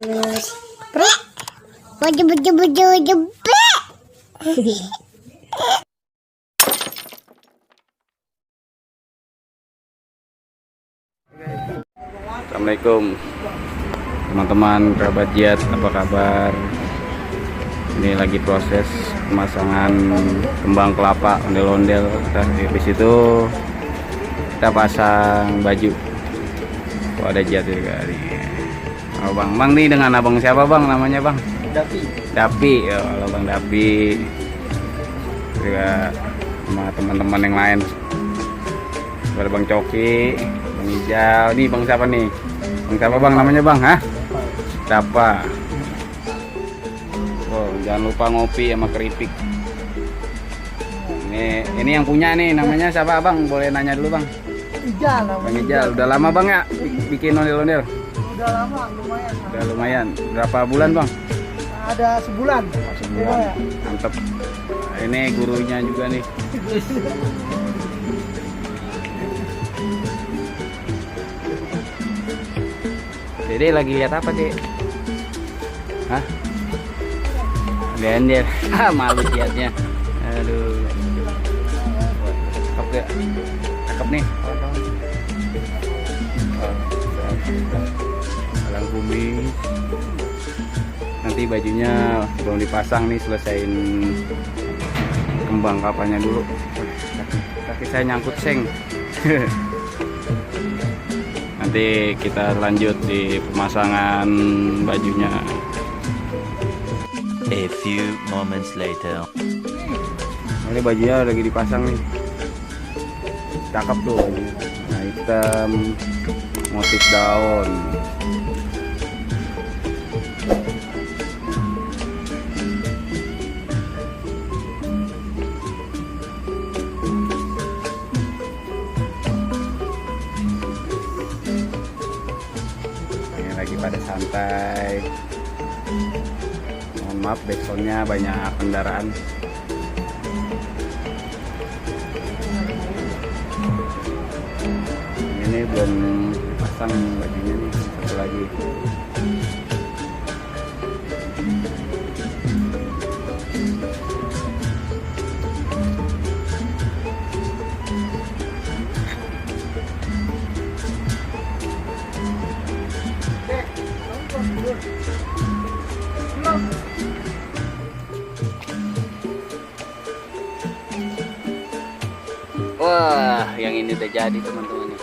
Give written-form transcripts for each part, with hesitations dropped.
Jepret. Jepret. Assalamualaikum teman-teman kerabat Jihad, apa kabar? Ini lagi proses pemasangan kembang kelapa ondel-ondel. Habis itu kita pasang baju. Oh, ada Jihad juga nih. Oh, bang nih dengan abang siapa bang, namanya bang? Dapi. Oh, halo bang Dapi. Juga sama teman-teman yang lain. Ada bang Coki, bang Ijal. Ini bang siapa nih? Bang siapa bang namanya bang? Hah? Siapa? Oh, jangan lupa ngopi sama keripik. Ini yang punya nih, namanya siapa bang? Boleh nanya dulu bang? Ijal. Bang Ijal, udah lama bang ya bikin ondel-ondel? Udah lama, lumayan. Udah lumayan. Berapa bulan bang? Ada sebulan. Sebulan. Mantep. Nah, ini gurunya juga nih. Dede lagi lihat apa deh? Hah? Gender. Malu lihatnya. Aduh. Cakep gak? Cakep nih. Alang kumis. Nanti bajunya belum dipasang nih, selesaiin kembang kapanya dulu. Kaki saya nyangkut seng. Nanti kita lanjut di pemasangan bajunya. A few moments later. Ini bajunya lagi dipasang nih. Cakep tuh bajunya. Nah, hitam, motif daun. Lagi pada santai. Mohon maaf backsoundnya banyak kendaraan. Ini belum pasang bajunya nih, satu lagi. Wah, yang ini udah jadi teman-teman nih.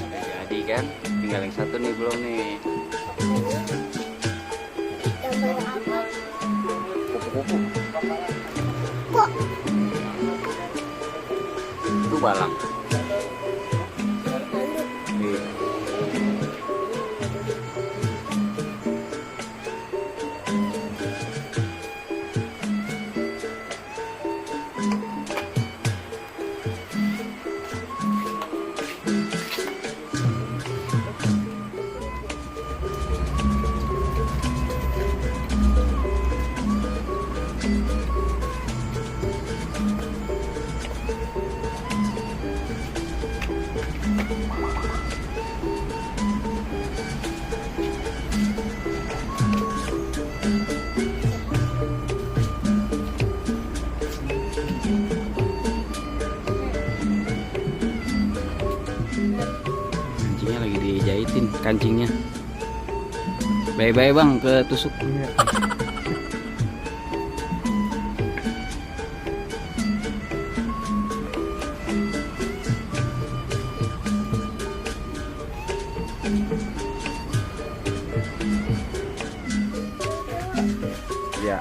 Udah jadi kan? Tinggal yang satu nih belum nih. Kupu-kupu. Itu balang. Kancingnya lagi dijahitin, kancingnya. Bye-bye bang, ke tusuk. Ya.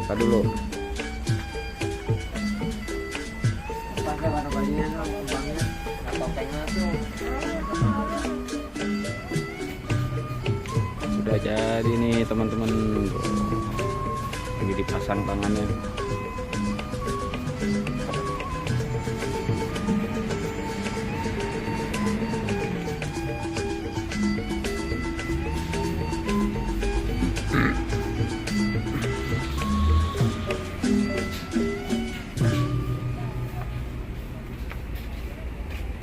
Apa dulu? Sudah jadi nih teman-teman, lagi dipasang tangannya.